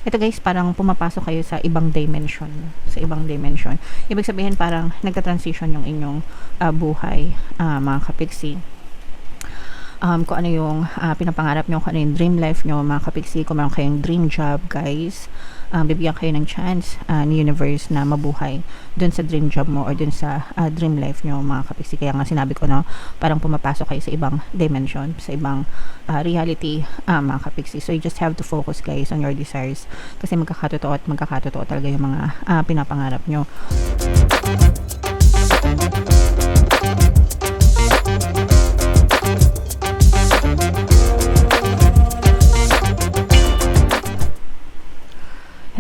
Ito guys, parang pumapasok kayo sa ibang dimension. Sa ibang dimension. Ibig sabihin parang nagka-transition yung inyong buhay, mga kapiksi. Kung ano yung pinapangarap nyo, kung ano yung dream life nyo, mga kapiksi, kung meron kayong dream job guys, bibigyan kayo ng chance ni universe na mabuhay dun sa dream job mo or dun sa dream life nyo, mga kapiksi. Kaya nga sinabi ko, no, parang pumapasok kayo sa ibang dimension, sa ibang reality, mga kapiksi. So you just have to focus guys on your desires kasi magkakatotoo at magkakatotoo talaga yung mga pinapangarap nyo.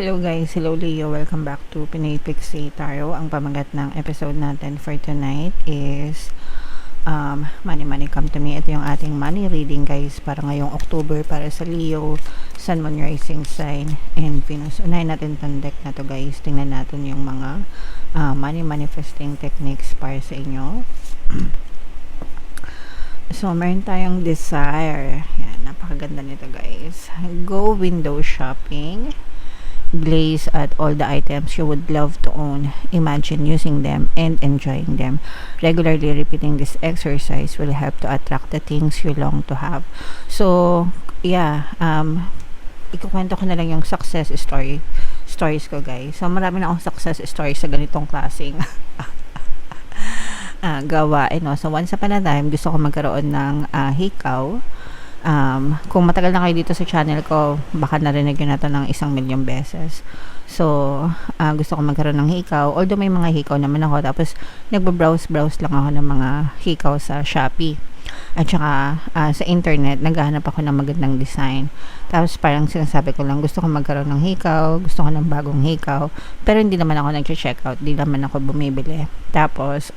Hello guys, hello Leo, welcome back to Pinay Pixie Tarot. Ang pamagat ng episode natin for tonight is Money Money Come to Me. Ito yung ating money reading guys para ngayong October para sa Leo, Sun, Moon, Rising Sign, and Venus. Unahin natin itong deck na to guys. Tingnan natin yung mga money manifesting techniques para sa inyo. So, meron tayong desire. Yan, napakaganda nito guys. Go window shopping. Glaze at all the items you would love to own. Imagine using them and enjoying them. Regularly repeating this exercise will help to attract the things you long to have. So, yeah, ikukwento ko na lang yung success stories ko guys. So, marami na akong success stories sa ganitong klaseng gawain. No? So, once upon a time, gusto ko magkaroon ng hikaw. Kung matagal na kayo dito sa channel ko, baka narinig nyo na ito ng 1,000,000 beses. So, gusto ko magkaroon ng hikaw. Although may mga hikaw naman ako. Tapos, nagbabrowse lang ako ng mga hikaw sa Shopee. At saka, sa internet, naghahanap ako ng magandang design. Tapos, parang sinasabi ko lang, gusto ko magkaroon ng hikaw, gusto ko ng bagong hikaw. Pero, hindi naman ako nag-check out. Hindi naman ako bumibili. Tapos,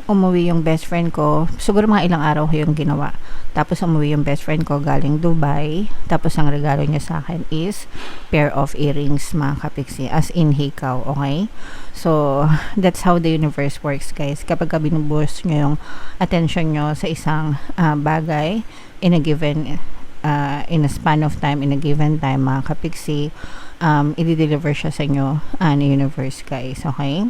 umuwi yung best friend ko. Siguro mga ilang araw ko yung ginawa. Tapos umuwi yung best friend ko galing Dubai. Tapos ang regalo niya sa akin is pair of earrings, mga kapiksi. As in hikaw, okay? So, that's how the universe works, guys. Kapag binubuhos nyo yung attention nyo sa isang bagay in a given in a span of time, in a given time, mga kapiksi, i-deliver siya sa inyo ni universe, guys. Okay?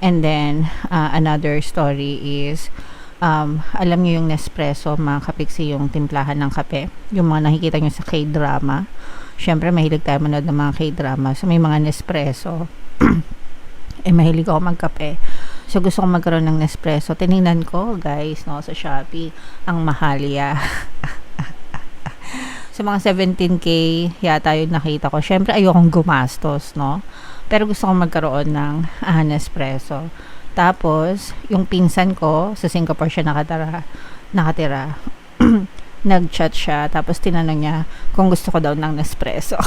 And then, another story is, alam niyo yung Nespresso, mga kapiksi, yung timplahan ng kape. Yung mga nakikita nyo sa K-drama. Siyempre, mahilig tayo manood ng mga K-drama. So, may mga Nespresso. Mahilig ako magkape. So, gusto ko magkaroon ng Nespresso. Tinignan ko, guys, no, sa Shopee. Ang mahalya. So, mga 17K yata yung nakita ko. Siyempre, ayokong gumastos, no? Pero gusto kong magkaroon ng Nespresso. Tapos, yung pinsan ko, sa Singapore siya nakatira. Nag-chat siya, tapos tinanong niya kung gusto ko daw ng Nespresso.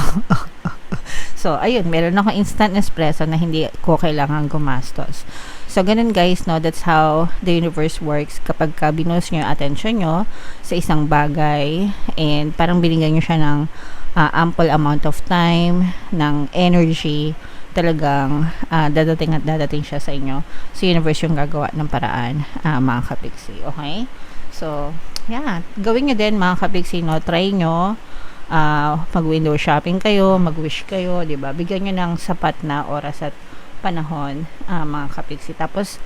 So, ayun, meron ako instant Nespresso na hindi ko kailangan gumastos. So, ganun guys, no, that's how the universe works. Kapag binuhos nyo yung attention nyo sa isang bagay, and parang binigyan nyo siya ng ample amount of time, ng energy, talagang dadating at dadating siya sa inyo. So, universe yung gagawa ng paraan, mga kapiksi. Okay? So, yeah. Gawin nyo din, mga kapiksi, no? Try nyo. Mag-window shopping kayo, mag-wish kayo, diba? Bigyan nyo ng sapat na oras at panahon, mga kapiksi. Tapos,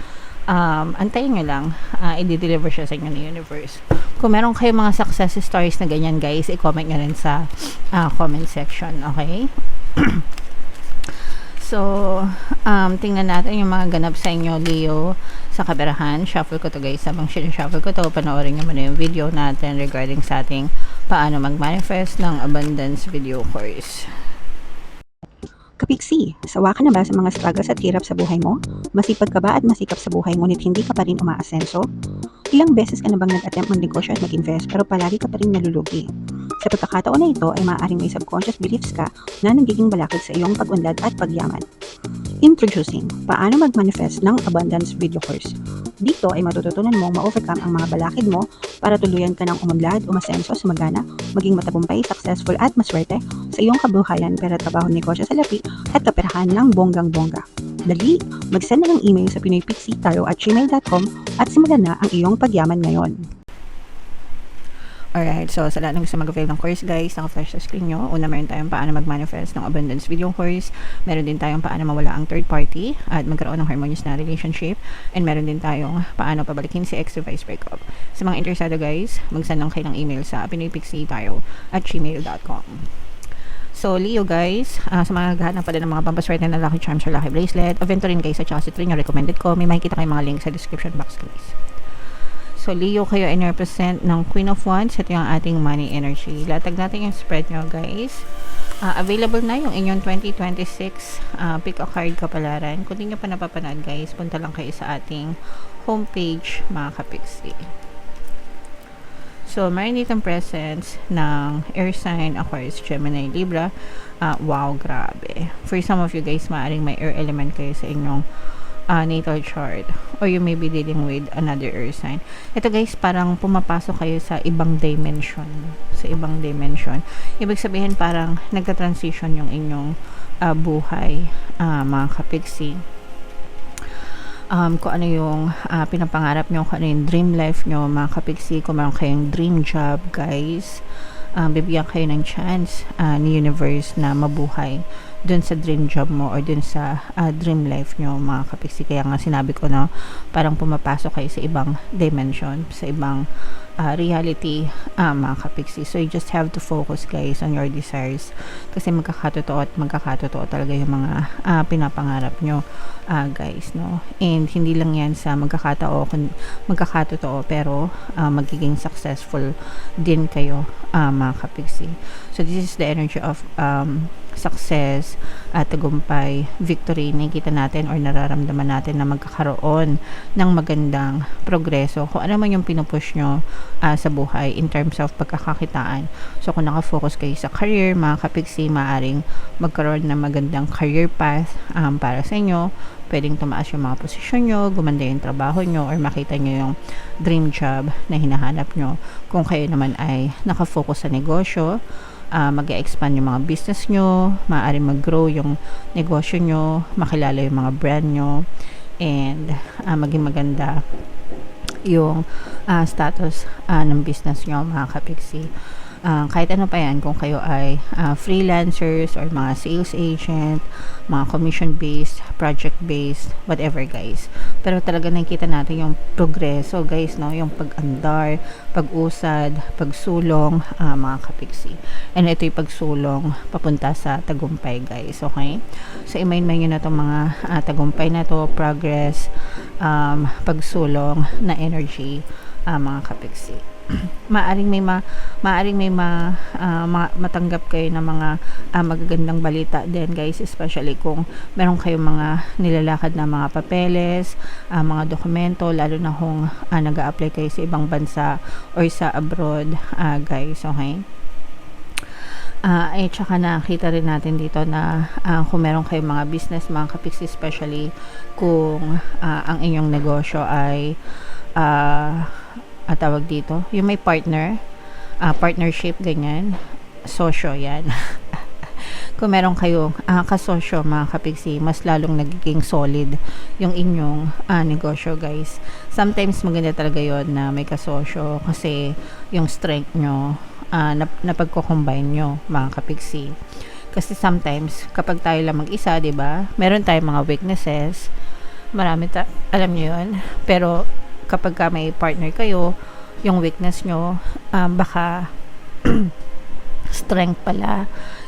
antayin nyo lang, i-deliver siya sa inyo ng universe. Kung meron kayo mga success stories na ganyan, guys, i-comment nyo rin sa comment section. Okay? So, tingnan natin yung mga ganap sa inyo, Leo, sa kaberahan. Shuffle ko to guys. Habang shuffle ko to, panoorin nyo muna yung video natin regarding sa ating paano mag-manifest ng abundance video course. Kapiksi, sawa ka na ba sa mga struggles at hirap sa buhay mo? Masipag ka ba at masikap sa buhay ngunit hindi ka pa rin umaasenso? Ilang beses ka na bang nag-attempt mag-negosyo at mag-invest pero palagi ka pa rin nalulugi? Sa pagkakataon na ito ay maaaring may subconscious beliefs ka na nagiging balakid sa iyong pag-unlad at pagyaman. Introducing, paano mag-manifest ng abundance video course. Dito ay matututunan mong ma-overcome ang mga balakid mo para tuluyan ka ng umunlad, umasenso, sumagana, maging matagumpay, successful at maswerte sa iyong kabuhayan, pera, trabaho, negosyo, salapi at kaperahan ng bonggang-bongga. Dali, mag-send na ng email sa pinoypixie@gmail.com at simulan na ang iyong pagyaman ngayon. Alright, so sa lahat ng gusto mag-avail ng course guys, naka-flash sa screen nyo. Una, meron tayong paano mag-manifest ng abundance video course. Meron din tayong paano mawala ang third party at magkaroon ng harmonious na relationship. And meron din tayong paano pabalikin si ex vice breakup. Sa mga interesado guys, mag-send lang kayo ng email sa pinoypixie.gmail.com. So, Leo guys, sa mga naghahanap pala ng mga pampaswerte na lucky charms or lucky bracelet, Aventurin guys at saka Citrine yung recommended ko. May makikita kayong mga link sa description box guys. So, Leo, kayo ay represent ng Queen of Wands. Ito yung ating money energy. Latag natin yung spread nyo, guys. Available na yung inyong 2026 pick a card kapalaran. Kung di nyo pa napapanood, guys, punta lang kayo sa ating homepage, mga kapixie. So, mayroon ditong presence ng air sign, Aquarius, Gemini, Libra. Wow, grabe. For some of you guys, maaaring may air element kayo sa inyong natal chart, or you may be dealing with another earth sign. Ito guys, parang pumapasok kayo sa ibang dimension. Ibig sabihin parang nagka-transition yung inyong buhay, mga kapixie. Kung ano yung pinapangarap nyo, kung ano yung dream life nyo, mga kapixie, kung meron kayong dream job guys, bibigyan kayo ng chance ni universe na mabuhay dun sa dream job mo or dun sa dream life nyo, mga kapixie. Kaya nga sinabi ko na parang pumapasok kayo sa ibang dimension, sa ibang reality, mga kapixie. So you just have to focus guys on your desires, kasi magkakatotoo talaga yung mga pinapangarap nyo, guys, no? And hindi lang yan sa magkakatotoo, pero magiging successful din kayo, mga kapixie. So this is the energy of success, tagumpay, victory. Nakikita natin or nararamdaman natin na magkakaroon ng magandang progreso kung ano man yung pinupush nyo sa buhay in terms of pagkakakitaan. So kung nakafocus kayo sa career, mga kapixie, maaring magkaroon ng magandang career path para sa inyo. Pwedeng tumaas yung mga posisyon nyo, gumanda yung trabaho nyo, or makita nyo yung dream job na hinahanap nyo. Kung kayo naman ay nakafocus sa negosyo, mag-expand yung mga business nyo, maaaring mag-grow yung negosyo nyo, makilala yung mga brand nyo, and maging maganda yung status ng business nyo, mga kapixie. Kahit ano pa yan, kung kayo ay freelancers or mga sales agent, mga commission-based, project-based, whatever guys. Pero talaga nakikita natin yung progreso guys, no? Yung pag-andar, pag-usad, pagsulong, mga kapixie. And ito yung pagsulong papunta sa tagumpay guys, okay? So imayin-mayin nyo na itong mga tagumpay na to, progress, pagsulong na energy, mga kapixie. Maaring may matanggap kayo ng mga magagandang balita din guys, especially kung meron kayong mga nilalakad na mga papeles, mga dokumento, lalo na kung nag-a-apply kayo sa ibang bansa or sa abroad, guys, okay? Tsaka nakita rin natin dito na kung meron kayong mga business, mga kapixie, especially kung ang inyong negosyo ay tawag dito, yung may partner, partnership, ganyan, sosyo yan. Kung meron kayong kasosyo, mga kapixie, mas lalong nagiging solid yung inyong negosyo guys. Sometimes maganda talaga yon na may kasosyo, kasi yung strength nyo napagko-combine nyo, mga kapixie. Kasi sometimes kapag tayo lang mag-isa, diba, meron tayong mga weaknesses, marami alam nyo yun, pero kapag may partner kayo, yung weakness nyo baka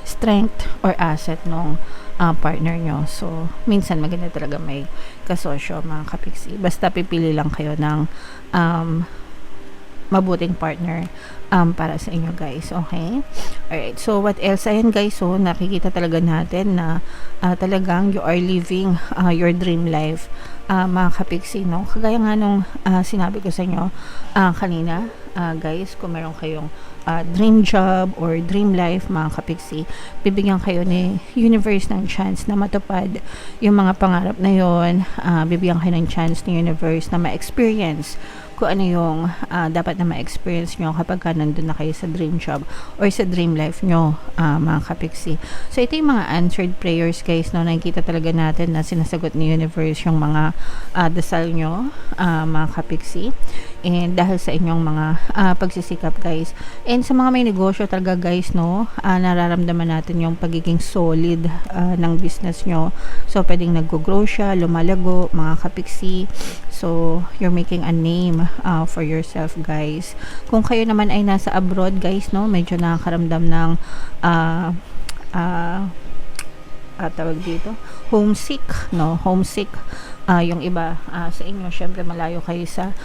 strength or asset nung partner nyo. So minsan maganda talaga may kasosyo, mga kapixie. Basta pipili lang kayo ng mabuting partner para sa inyo guys, okay? Alright, so what else? Ayan guys, so nakikita talaga natin na talagang you are living your dream life, mga kapixie, no? Kagaya nga nung sinabi ko sa inyo kanina, guys, kung meron kayong dream job or dream life, mga kapiksi, bibigyan kayo ni universe ng chance na matupad yung mga pangarap na yon. Bibigyan kayo ng chance ni universe na ma-experience kung ano yung dapat na ma-experience nyo kapag ka nandun na kayo sa dream job or sa dream life nyo, mga kapiksi. So, ito yung mga answered prayers, guys, no? Nakikita talaga natin na sinasagot ni universe yung mga dasal nyo, mga kapiksi. And dahil sa inyong mga pagsisikap, guys. And sa mga may negosyo talaga, guys, no? Nararamdaman natin yung pagiging solid ng business nyo. So, pwedeng nag-grow siya, lumalago, mga kapiksi. So, you're making a name for yourself, guys. Kung kayo naman ay nasa abroad, guys, no? Medyo nakakaramdam ng tawag dito, homesick, no? Homesick. Yung iba sa inyo, syempre malayo kayo sa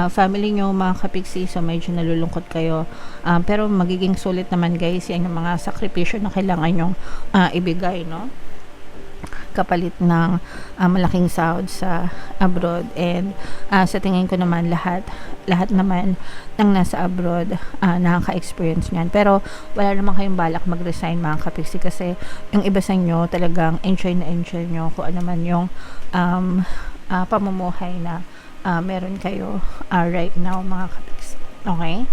family nyo, mga kapiksi, so medyo nalulungkot kayo. Pero magiging sulit naman, guys, yan yung mga sakripisyo na kailangan nyong ibigay, no? Kapalit ng malaking sahod sa abroad. And sa tingin ko naman lahat naman ng nasa abroad nakaka-experience niyan. Pero wala naman kayong balak mag-resign, mga kapiksi, kasi yung iba sa inyo talagang enjoy nyo kung ano man yung pamumuhay na meron kayo right now, mga kapiksi. Okay?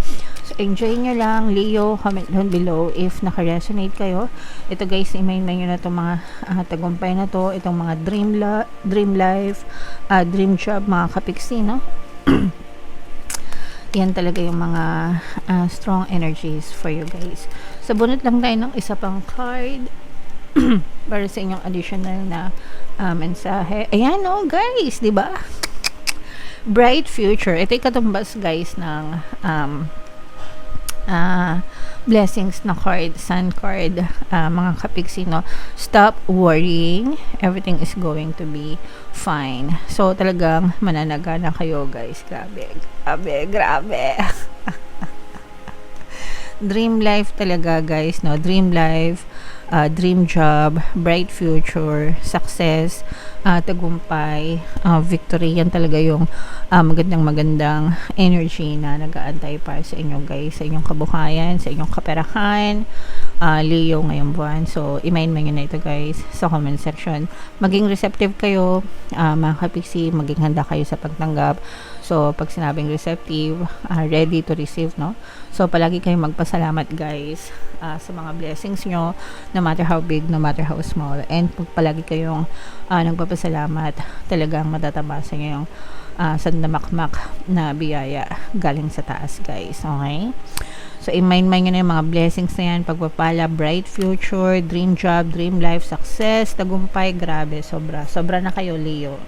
So, enjoy nyo lang. Leo, comment down below if naka-resonate kayo. Ito, guys, i-main nyo na itong mga tagumpay na to, itong mga dream life, dream job, mga kapiksi, no? Yan talaga yung mga strong energies for you, guys. So, bunot lang tayo ng isa pang card para sa inyong additional na mensahe. Ayan, no, guys, di ba? Bright future. Ito yung katumbas, guys, ng blessings na card, sun card, mga kapiksi, no? Stop worrying, everything is going to be fine. So, talagang mananaga na kayo, guys. Grabe. Dream life talaga, guys, no? Dream life, dream job, bright future, success, tagumpay, victory. Yan talaga yung magandang energy na nag-aantay para sa inyo, guys, sa inyong kabuhayan, sa inyong kaperahan, Leo ngayong buwan. So, i-mind mo na ito, guys, sa comment section. Maging receptive kayo, mga kapiksi, maging handa kayo sa pagtanggap. So, pag sinabing receptive, ready to receive, no? So, palagi kayong magpasalamat, guys, sa mga blessings nyo, no matter how big, no matter how small. And pag palagi kayong nagpapasalamat, talagang matataba sa inyo yung sandamakmak na biyaya galing sa taas, guys. Okay? So, i-mind nyo na yung mga blessings na yan, pagpapala, bright future, dream job, dream life, success, tagumpay, grabe, sobra na kayo, Leo.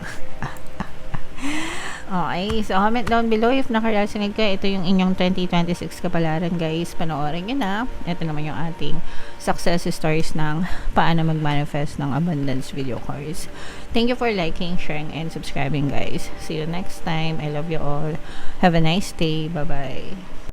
Okay, so comment down below if naka-resonate ka. Ito yung inyong 2026 kapalaran, guys. Panoorin nyo na. Ito naman yung ating success stories ng paano mag-manifest ng abundance video course. Thank you for liking, sharing, and subscribing, guys. See you next time. I love you all. Have a nice day. Bye-bye.